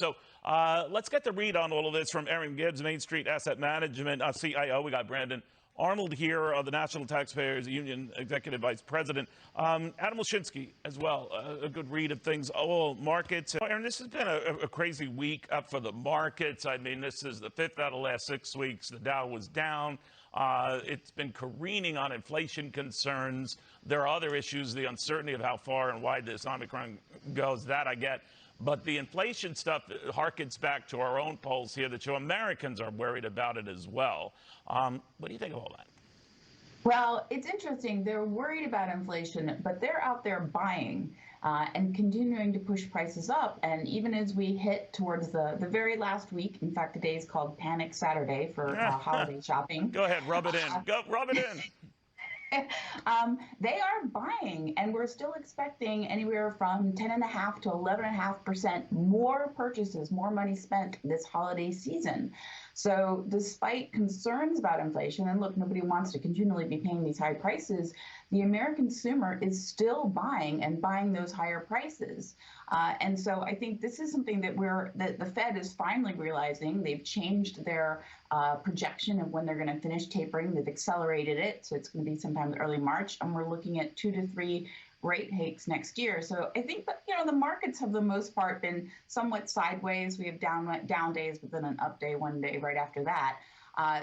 So let's get the read on all of this from Erin Gibbs, Main Street Asset Management CIO. We got Brandon Arnold here, the National Taxpayers Union Executive Vice President. Adam Lashinsky as well, a good read of things, all markets. Erin, this has been a crazy week up for the markets. I mean, this is the fifth out of the last 6 weeks. The Dow was down. It's been careening on inflation concerns. There are other issues, the uncertainty of how far and wide this Omicron goes, that I get. But the inflation stuff harkens back to our own polls here that show Americans are worried about it as well. What do you think of all that? Well, it's interesting. They're worried about inflation, but they're out there buying and continuing to push prices up. And even as we hit towards the very last week, in fact, today is called Panic Saturday for holiday shopping. Go ahead, rub it in. Go rub it in. They are buying, and we're still expecting anywhere from 10.5% to 11.5% more purchases, more money spent this holiday season. So despite concerns about inflation, and look, nobody wants to continually be paying these high prices, the American consumer is still buying and buying those higher prices. And so I think this is something that the Fed is finally realizing. They've changed their projection of when they're going to finish tapering. They've accelerated it, so it's going to be sometime early March, and we're looking at 2 to 3 rate hikes next year. So I think that, the markets have, the most part, been somewhat sideways. We have down days, but then an up day one day right after that.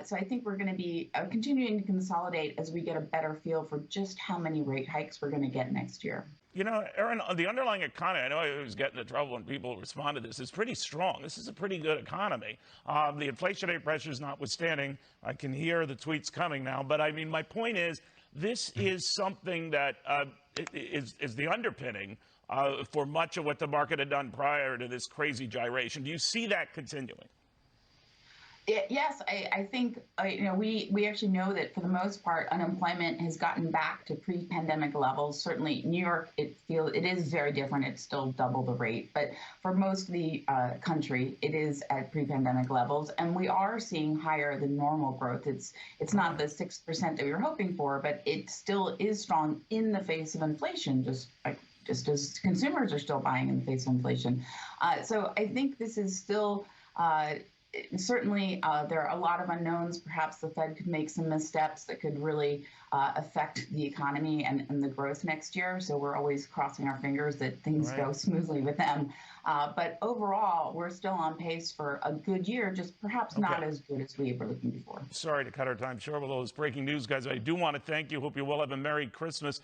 So I think we're going to be continuing to consolidate as we get a better feel for just how many rate hikes we're going to get next year. Erin, the underlying economy, I know I was getting into trouble when people respond to this, is pretty strong. This is a pretty good economy. The inflationary pressures notwithstanding, I can hear the tweets coming now. But I mean, my point is, this is something that is the underpinning for much of what the market had done prior to this crazy gyration. Do you see that continuing? Yes, I think we actually know that for the most part, unemployment has gotten back to pre-pandemic levels. Certainly, New York, it is very different. It's still double the rate, but for most of the country, it is at pre-pandemic levels, and we are seeing higher than normal growth. It's not the 6% that we were hoping for, but it still is strong in the face of inflation. Just as consumers are still buying in the face of inflation. So I think this is still. Certainly, there are a lot of unknowns. Perhaps the Fed could make some missteps that could really affect the economy and the growth next year. So we're always crossing our fingers that things go smoothly with them. But overall, we're still on pace for a good year, just perhaps not as good as we were looking before. Sorry to cut our time short with all this breaking news, guys. I do want to thank you. Hope you will have a Merry Christmas.